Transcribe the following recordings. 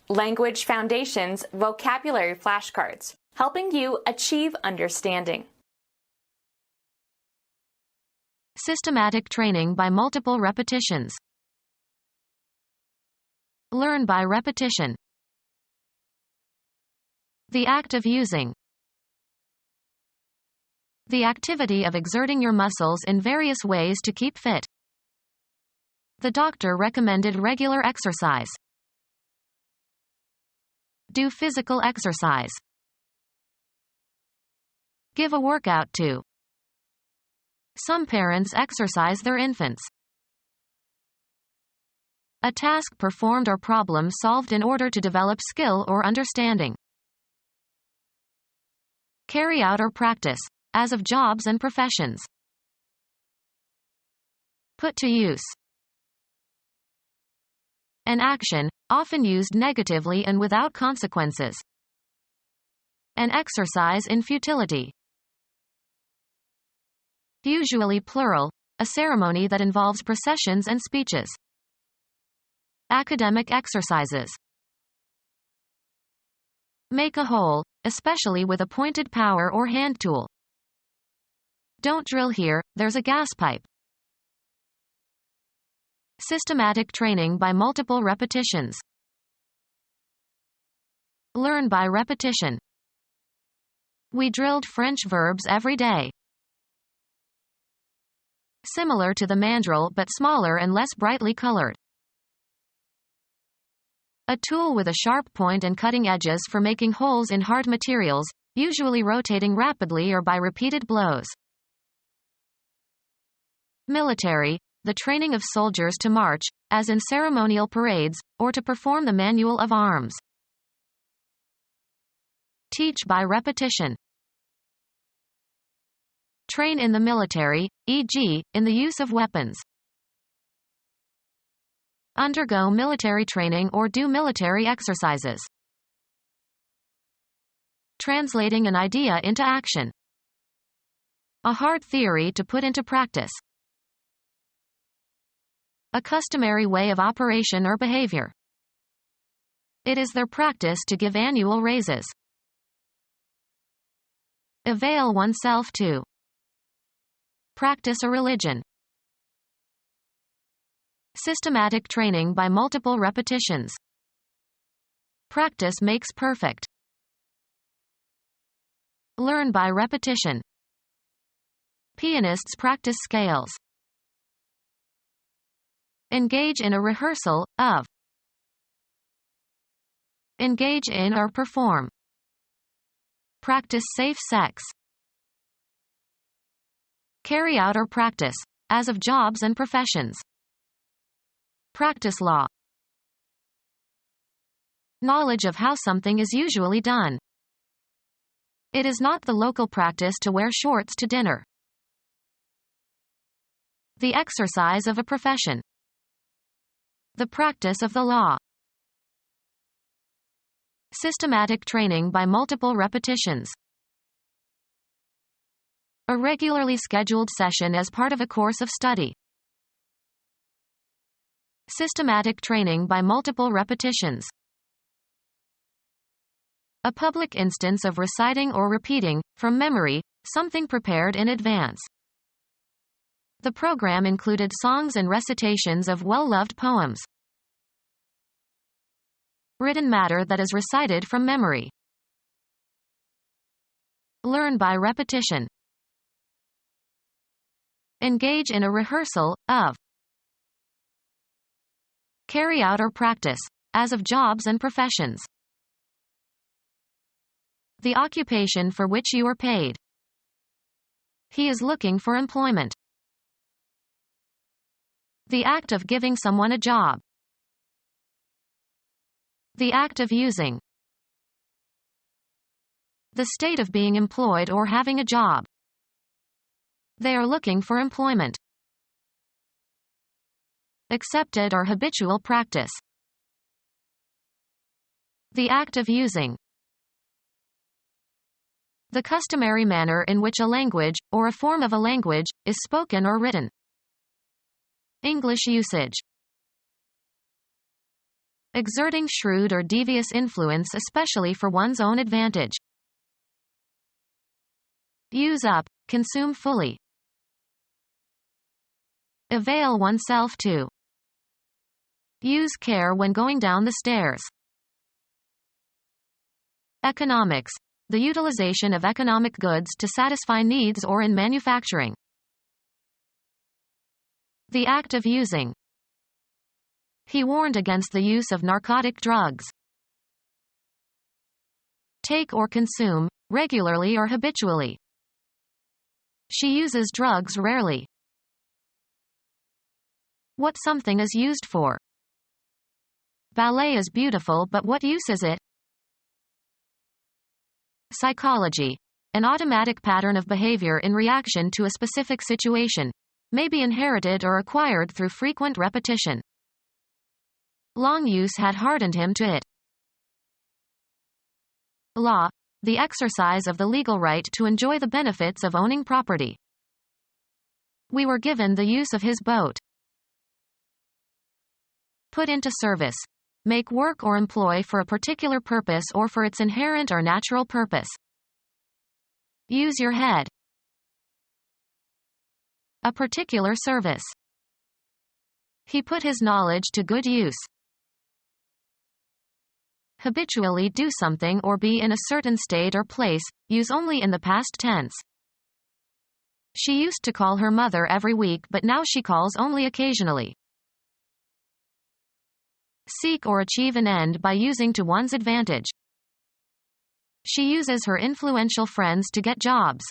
Language Foundations Vocabulary Flashcards, helping you achieve understanding. Systematic training by multiple repetitions. Learn by repetition. The act of using. The activity of exerting your muscles in various ways to keep fit. The doctor recommended regular exercise. Do physical exercise. Give a workout to. Some parents exercise their infants. A task performed or problem solved in order to develop skill or understanding. Carry out or practice, as of jobs and professions. Put to use. An action, often used negatively and without consequences. An exercise in futility. Usually plural, a ceremony that involves processions and speeches. Academic exercises. Make a hole, especially with a pointed power or hand tool. Don't drill here, there's a gas pipe. Systematic training by multiple repetitions. Learn by repetition. We drilled French verbs every day. Similar to the mandrel but smaller and less brightly colored. A tool with a sharp point and cutting edges for making holes in hard materials, usually rotating rapidly or by repeated blows. Military, the training of soldiers to march, as in ceremonial parades, or to perform the manual of arms. Teach by repetition. Train in the military, e.g., in the use of weapons. Undergo military training or do military exercises. Translating an idea into action. A hard theory to put into practice. A customary way of operation or behavior. It is their practice to give annual raises. Avail oneself to. Practice a religion. Systematic training by multiple repetitions. Practice makes perfect. Learn by repetition. Pianists practice scales. Engage in a rehearsal, of. Engage in or perform. Practice safe sex. Carry out or practice, as of jobs and professions. Practice law. Knowledge of how something is usually done. It is not the local practice to wear shorts to dinner. The exercise of a profession. The practice of the law. Systematic training by multiple repetitions. A regularly scheduled session as part of a course of study. Systematic training by multiple repetitions. A public instance of reciting or repeating, from memory, something prepared in advance. The program included songs and recitations of well-loved poems. Written matter that is recited from memory. Learn by repetition. Engage in a rehearsal, of. Carry out or practice, as of jobs and professions. The occupation for which you are paid. He is looking for employment. The act of giving someone a job. The act of using. The state of being employed or having a job. They are looking for employment. Accepted or habitual practice. The act of using. The customary manner in which a language, or a form of a language, is spoken or written. English usage. Exerting shrewd or devious influence especially for one's own advantage. Use up, consume fully. Avail oneself to. Use care when going down the stairs. Economics. The utilization of economic goods to satisfy needs or in manufacturing. The act of using. He warned against the use of narcotic drugs. Take or consume, regularly or habitually. She uses drugs rarely. What something is used for. Ballet is beautiful, but what use is it? Psychology. An automatic pattern of behavior in reaction to a specific situation. May be inherited or acquired through frequent repetition. Long use had hardened him to it. Law. The exercise of the legal right to enjoy the benefits of owning property. We were given the use of his boat. Put into service. Make work or employ for a particular purpose or for its inherent or natural purpose. Use your head. A particular service. He put his knowledge to good use. Habitually do something or be in a certain state or place, use only in the past tense. She used to call her mother every week, but now she calls only occasionally. Seek or achieve an end by using to one's advantage. She uses her influential friends to get jobs.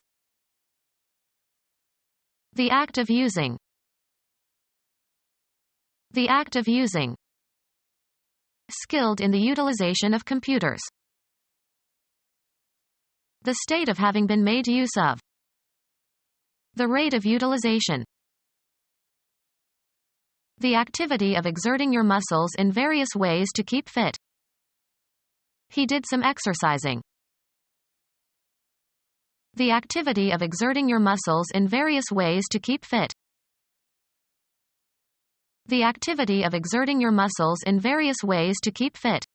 The act of using. The act of using. Skilled in the utilization of computers. The state of having been made use of. The rate of utilization. The activity of exerting your muscles in various ways to keep fit. He did some exercising. The activity of exerting your muscles in various ways to keep fit. The activity of exerting your muscles in various ways to keep fit.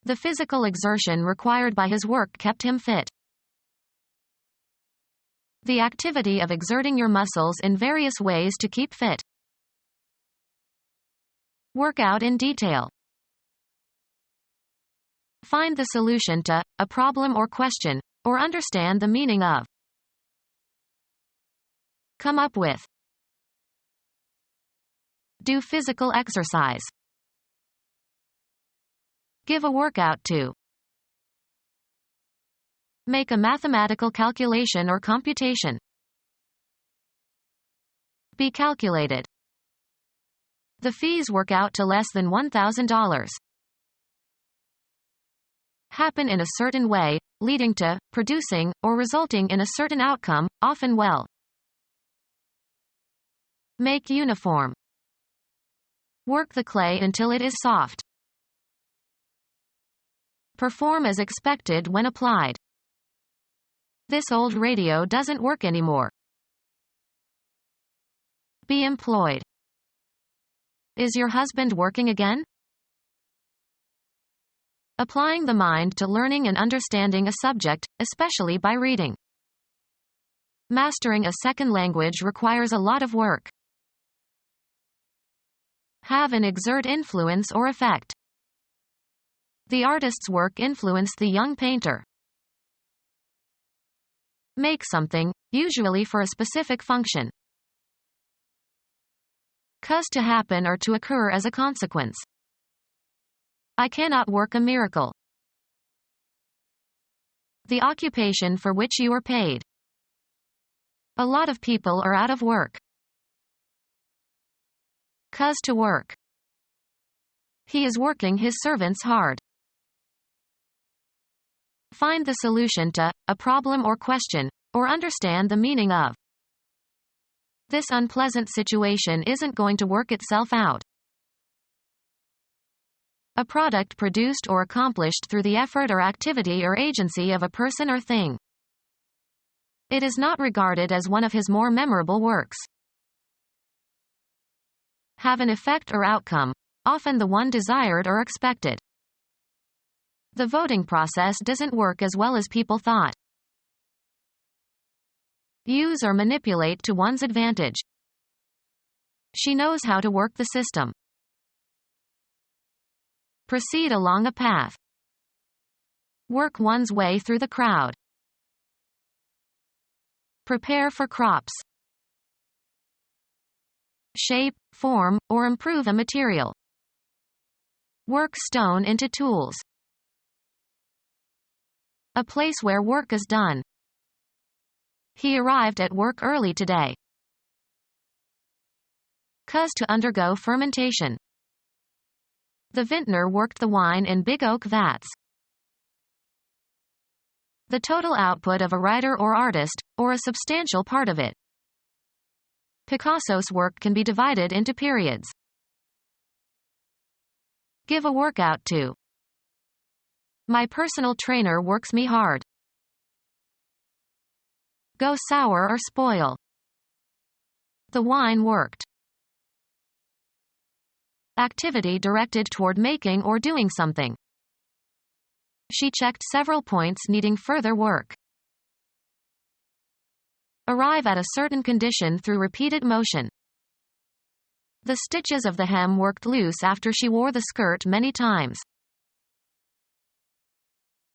The physical exertion required by his work kept him fit. The activity of exerting your muscles in various ways to keep fit. Work out in detail. Find the solution to a problem or question, or understand the meaning of. Come up with. Do physical exercise. Give a workout to. Make a mathematical calculation or computation. Be calculated. The fees work out to less than $1,000. Happen in a certain way, leading to, producing, or resulting in a certain outcome, often well. Make uniform. Work the clay until it is soft. Perform as expected when applied. This old radio doesn't work anymore. Be employed. Is your husband working again? Applying the mind to learning and understanding a subject, especially by reading. Mastering a second language requires a lot of work. Have and exert influence or effect. The artist's work influenced the young painter. Make something, usually for a specific function. Cause to happen or to occur as a consequence. I cannot work a miracle. The occupation for which you are paid. A lot of people are out of work. Cause to work. He is working his servants hard. Find the solution to a problem or question, or understand the meaning of. This unpleasant situation isn't going to work itself out. A product produced or accomplished through the effort or activity or agency of a person or thing. It is not regarded as one of his more memorable works. Have an effect or outcome, often the one desired or expected. The voting process doesn't work as well as people thought. Use or manipulate to one's advantage. She knows how to work the system. Proceed along a path. Work one's way through the crowd. Prepare for crops. Shape, form, or improve a material. Work stone into tools. A place where work is done. He arrived at work early today. Cause to undergo fermentation. The vintner worked the wine in big oak vats. The total output of a writer or artist, or a substantial part of it. Picasso's work can be divided into periods. Give a workout to. My personal trainer works me hard. Go sour or spoil. The wine worked. Activity directed toward making or doing something. She checked several points needing further work. Arrive at a certain condition through repeated motion. The stitches of the hem worked loose after she wore the skirt many times.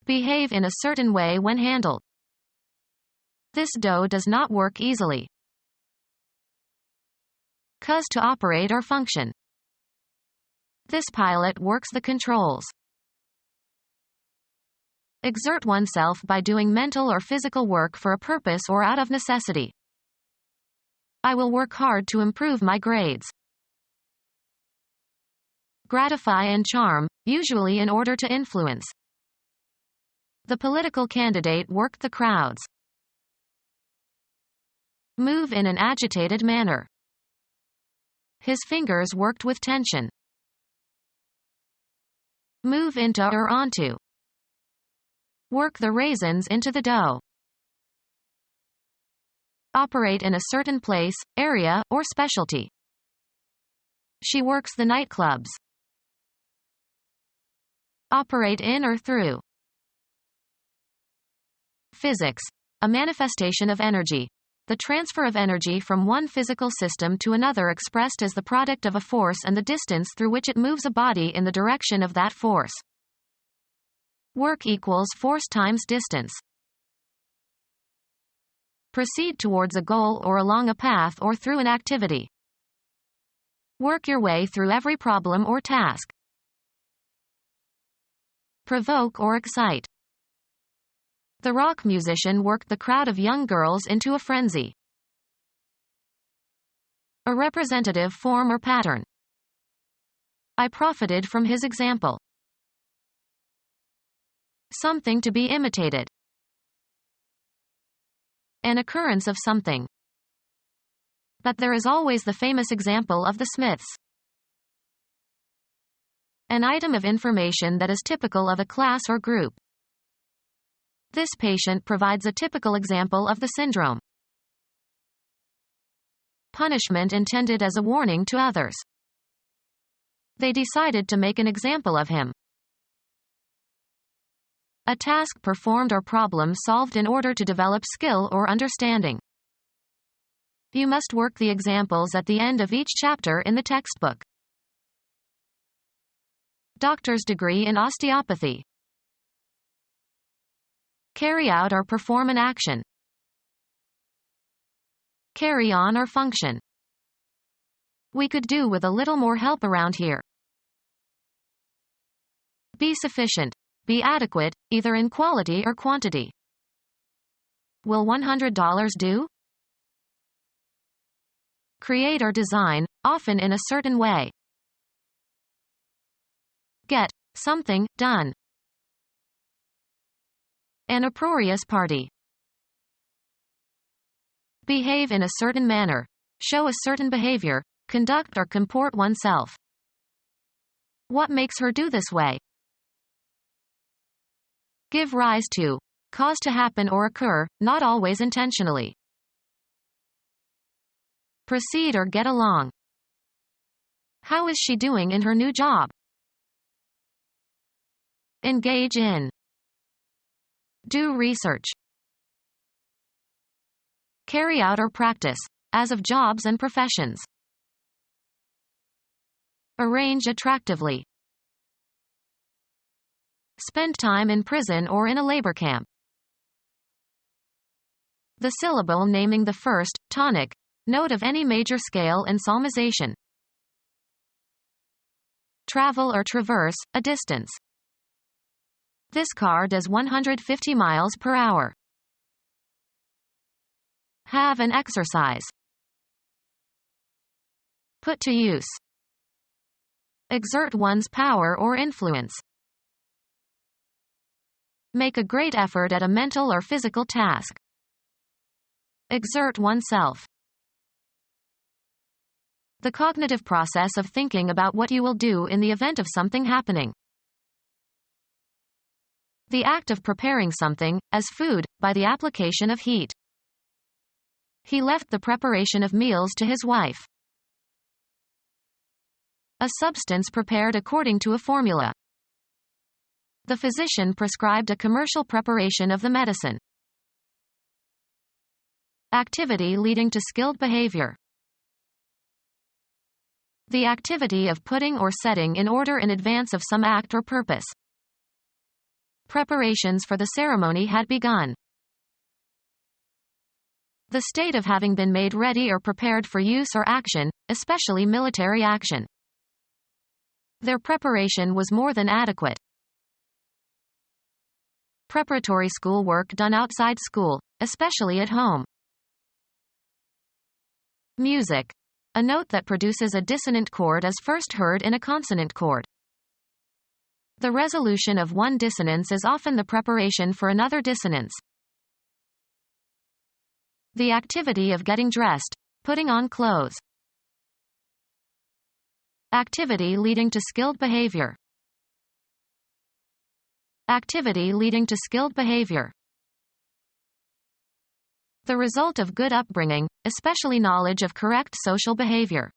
Behave in a certain way when handled. This dough does not work easily. Cause to operate or function. This pilot works the controls. Exert oneself by doing mental or physical work for a purpose or out of necessity. I will work hard to improve my grades. Gratify and charm, usually in order to influence. The political candidate worked the crowds. Move in an agitated manner. His fingers worked with tension. Move into or onto. Work the raisins into the dough. Operate in a certain place, area, or specialty. She works the nightclubs. Operate in or through. Physics. A manifestation of energy. The transfer of energy from one physical system to another expressed as the product of a force and the distance through which it moves a body in the direction of that force. Work equals force times distance. Proceed towards a goal or along a path or through an activity. Work your way through every problem or task. Provoke or excite. The rock musician worked the crowd of young girls into a frenzy. A representative form or pattern. I profited from his example. Something to be imitated. An occurrence of something. But there is always the famous example of the Smiths. An item of information that is typical of a class or group. This patient provides a typical example of the syndrome. Punishment intended as a warning to others. They decided to make an example of him. A task performed or problem solved in order to develop skill or understanding. You must work the examples at the end of each chapter in the textbook. Doctor's degree in osteopathy. Carry out or perform an action. Carry on or function. We could do with a little more help around here. Be sufficient. Be adequate, either in quality or quantity. Will $100 do? Create or design, often in a certain way. Get something done. An uproarious party. Behave in a certain manner. Show a certain behavior. Conduct or comport oneself. What makes her do this way? Give rise to. Cause to happen or occur, not always intentionally. Proceed or get along. How is she doing in her new job? Engage in. Do research. Carry out or practice, as of jobs and professions. Arrange attractively. Spend time in prison or in a labor camp. The syllable naming the first, tonic, note of any major scale in psalmization. Travel or traverse, a distance. This car does 150 miles per hour. Have an exercise. Put to use. Exert one's power or influence. Make a great effort at a mental or physical task. Exert oneself. The cognitive process of thinking about what you will do in the event of something happening. The act of preparing something, as food, by the application of heat. He left the preparation of meals to his wife. A substance prepared according to a formula. The physician prescribed a commercial preparation of the medicine. Activity leading to skilled behavior. The activity of putting or setting in order in advance of some act or purpose. Preparations for the ceremony had begun. The state of having been made ready or prepared for use or action, especially military action. Their preparation was more than adequate. Preparatory school work done outside school, especially at home. Music. A note that produces a dissonant chord as first heard in a consonant chord. The resolution of one dissonance is often the preparation for another dissonance. The activity of getting dressed, putting on clothes. Activity leading to skilled behavior. Activity leading to skilled behavior. The result of good upbringing, especially knowledge of correct social behavior.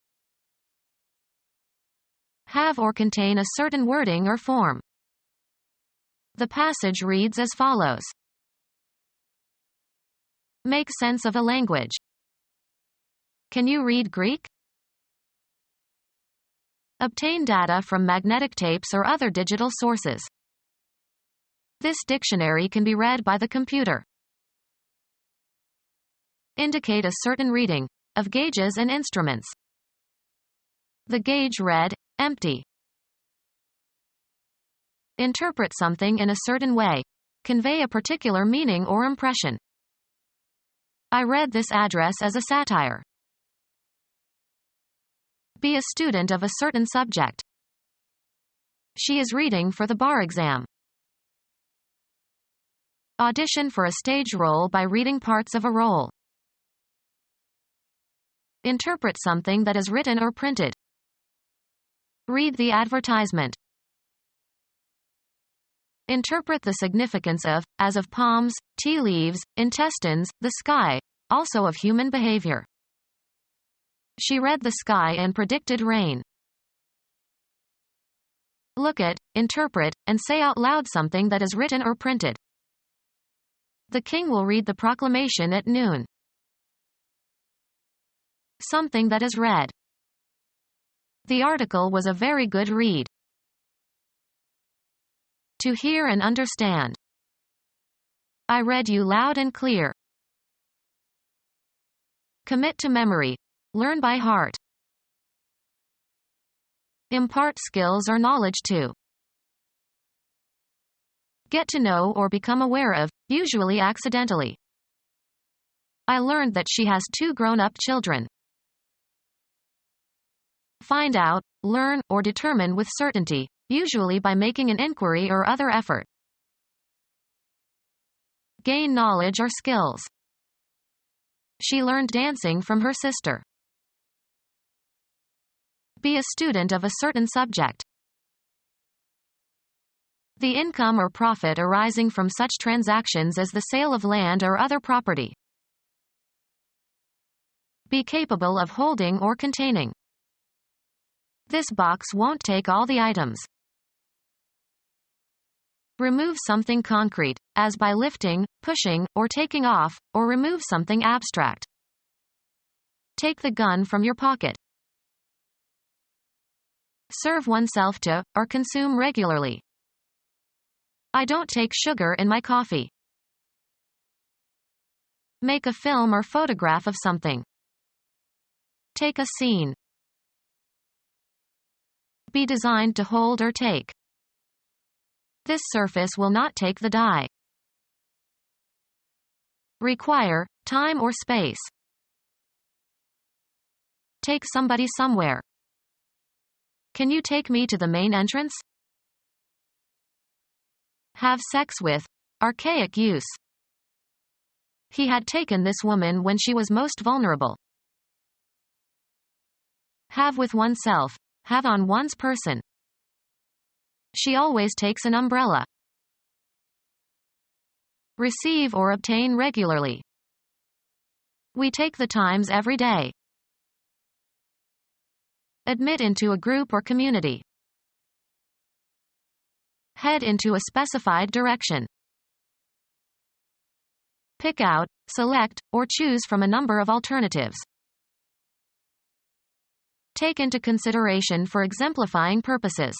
Have or contain a certain wording or form. The passage reads as follows. Make sense of a language. Can you read Greek? Obtain data from magnetic tapes or other digital sources. This dictionary can be read by the computer. Indicate a certain reading, of gauges and instruments. The gauge read, empty. Interpret something in a certain way. Convey a particular meaning or impression. I read this address as a satire. Be a student of a certain subject. She is reading for the bar exam. Audition for a stage role by reading parts of a role. Interpret something that is written or printed. Read the advertisement. Interpret the significance of, as of palms, tea leaves, intestines, the sky, also of human behavior. She read the sky and predicted rain. Look at, interpret, and say out loud something that is written or printed. The king will read the proclamation at noon. Something that is read. The article was a very good read. To hear and understand. I read you loud and clear. Commit to memory. Learn by heart. Impart skills or knowledge to. Get to know or become aware of, usually accidentally. I learned that she has 2 grown-up children. Find out, learn, or determine with certainty, usually by making an inquiry or other effort. Gain knowledge or skills. She learned dancing from her sister. Be a student of a certain subject. The income or profit arising from such transactions as the sale of land or other property. Be capable of holding or containing. This box won't take all the items. Remove something concrete, as by lifting, pushing, or taking off, or remove something abstract. Take the gun from your pocket. Serve oneself to, or consume regularly. I don't take sugar in my coffee. Make a film or photograph of something. Take a scene. Be designed to hold or take. This surface will not take the dye. Require, time or space. Take somebody somewhere. Can you take me to the main entrance? Have sex with, archaic use. He had taken this woman when she was most vulnerable. Have with oneself, have on one's person. She always takes an umbrella. Receive or obtain regularly. We take the Times every day. Admit into a group or community. Head into a specified direction. Pick out, select, or choose from a number of alternatives. Take into consideration for exemplifying purposes.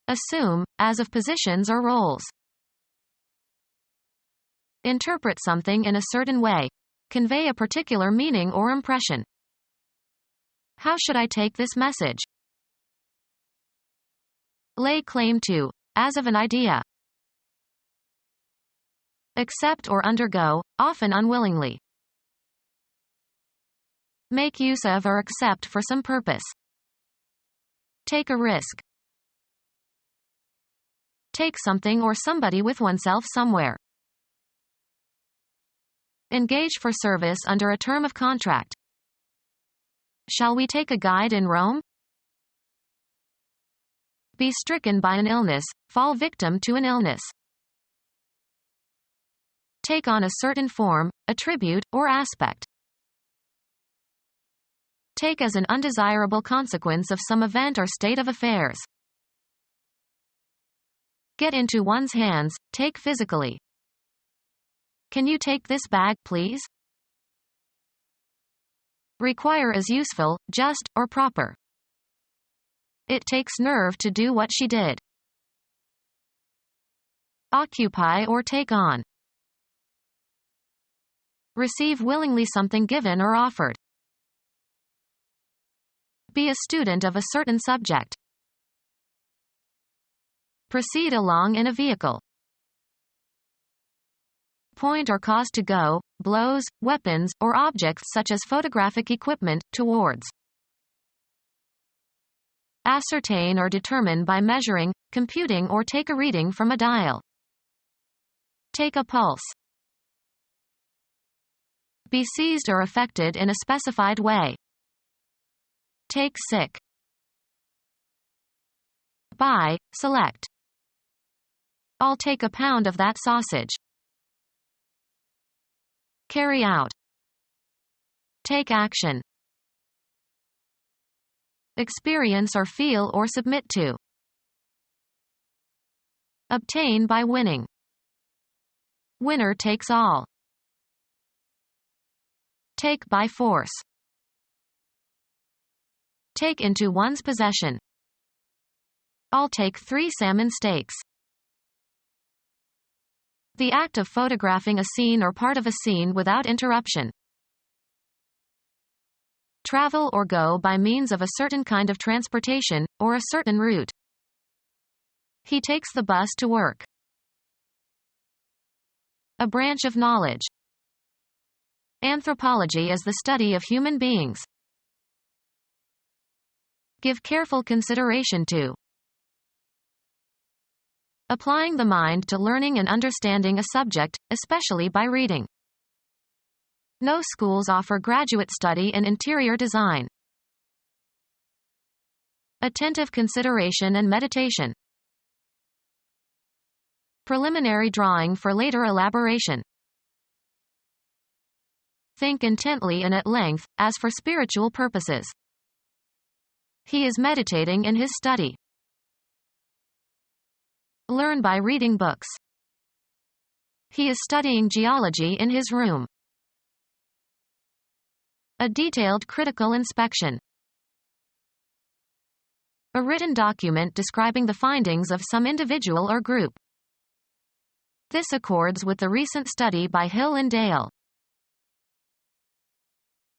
Assume, as of positions or roles. Interpret something in a certain way. Convey a particular meaning or impression. How should I take this message? Lay claim to, as of an idea. Accept or undergo, often unwillingly. Make use of or accept for some purpose. Take a risk. Take something or somebody with oneself somewhere. Engage for service under a term of contract. Shall we take a guide in Rome? Be stricken by an illness, fall victim to an illness. Take on a certain form, attribute, or aspect. Take as an undesirable consequence of some event or state of affairs. Get into one's hands, take physically. Can you take this bag, please? Require as useful, just, or proper. It takes nerve to do what she did. Occupy or take on. Receive willingly something given or offered. Be a student of a certain subject. Proceed along in a vehicle. Point or cause to go, blows, weapons, or objects such as photographic equipment, towards. Ascertain or determine by measuring, computing or take a reading from a dial. Take a pulse. Be seized or affected in a specified way. Take sick. Buy, select. I'll take a pound of that sausage. Carry out. Take action. Experience or feel or submit to. Obtain by winning. Winner takes all. Take by force. Take into one's possession. I'll take 3 salmon steaks. The act of photographing a scene or part of a scene without interruption. Travel or go by means of a certain kind of transportation, or a certain route. He takes the bus to work. A branch of knowledge. Anthropology is the study of human beings. Give careful consideration to. Applying the mind to learning and understanding a subject, especially by reading. No schools offer graduate study in interior design. Attentive consideration and meditation. Preliminary drawing for later elaboration. Think intently and at length, as for spiritual purposes. He is meditating in his study. Learn by reading books. He is studying geology in his room. A detailed critical inspection. A written document describing the findings of some individual or group. This accords with the recent study by Hill and Dale.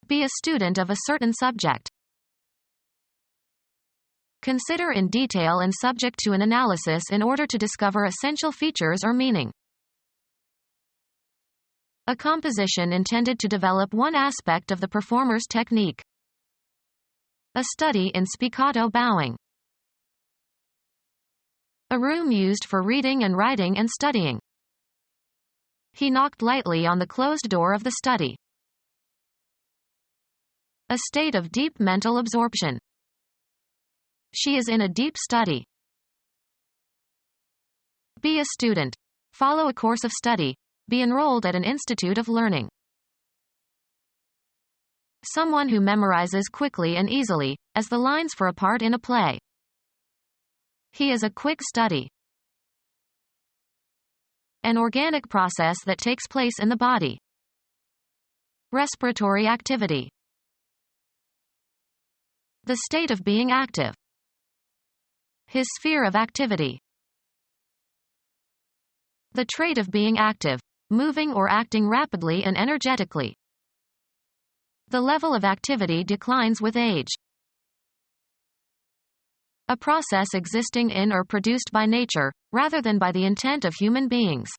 Be a student of a certain subject. Consider in detail and subject to an analysis in order to discover essential features or meaning. A composition intended to develop one aspect of the performer's technique. A study in spiccato bowing. A room used for reading and writing and studying. He knocked lightly on the closed door of the study. A state of deep mental absorption. She is in a deep study. Be a student. Follow a course of study. Be enrolled at an institute of learning. Someone who memorizes quickly and easily, as the lines for a part in a play. He is a quick study. An organic process that takes place in the body. Respiratory activity. The state of being active. His sphere of activity. The trait of being active, moving or acting rapidly and energetically. The level of activity declines with age. A process existing in or produced by nature, rather than by the intent of human beings.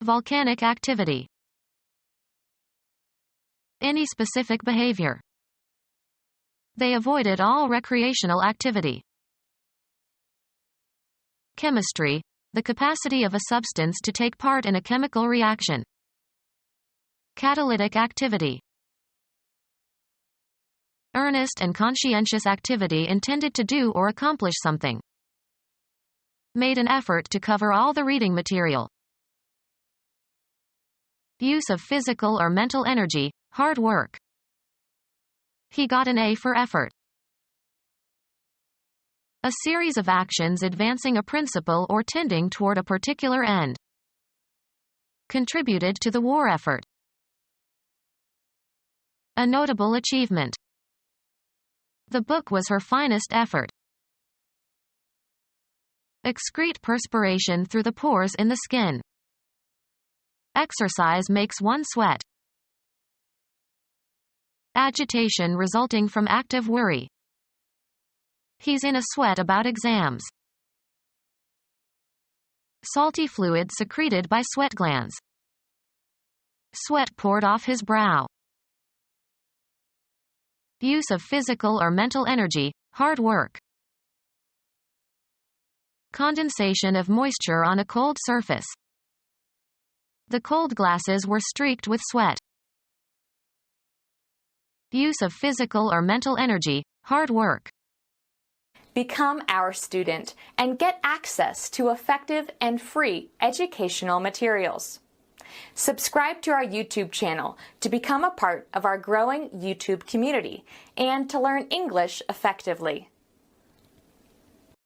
Volcanic activity. Any specific behavior. They avoided all recreational activity. Chemistry, the capacity of a substance to take part in a chemical reaction. Catalytic activity. Earnest and conscientious activity intended to do or accomplish something. Made an effort to cover all the reading material. Use of physical or mental energy, hard work. He got an A for effort. A series of actions advancing a principle or tending toward a particular end. Contributed to the war effort. A notable achievement. The book was her finest effort. Excrete perspiration through the pores in the skin. Exercise makes one sweat. Agitation resulting from active worry. He's in a sweat about exams. Salty fluid secreted by sweat glands. Sweat poured off his brow. Use of physical or mental energy, hard work. Condensation of moisture on a cold surface. The cold glasses were streaked with sweat. Use of physical or mental energy, hard work. Become our student and get access to effective and free educational materials. Subscribe to our YouTube channel to become a part of our growing YouTube community and to learn English effectively.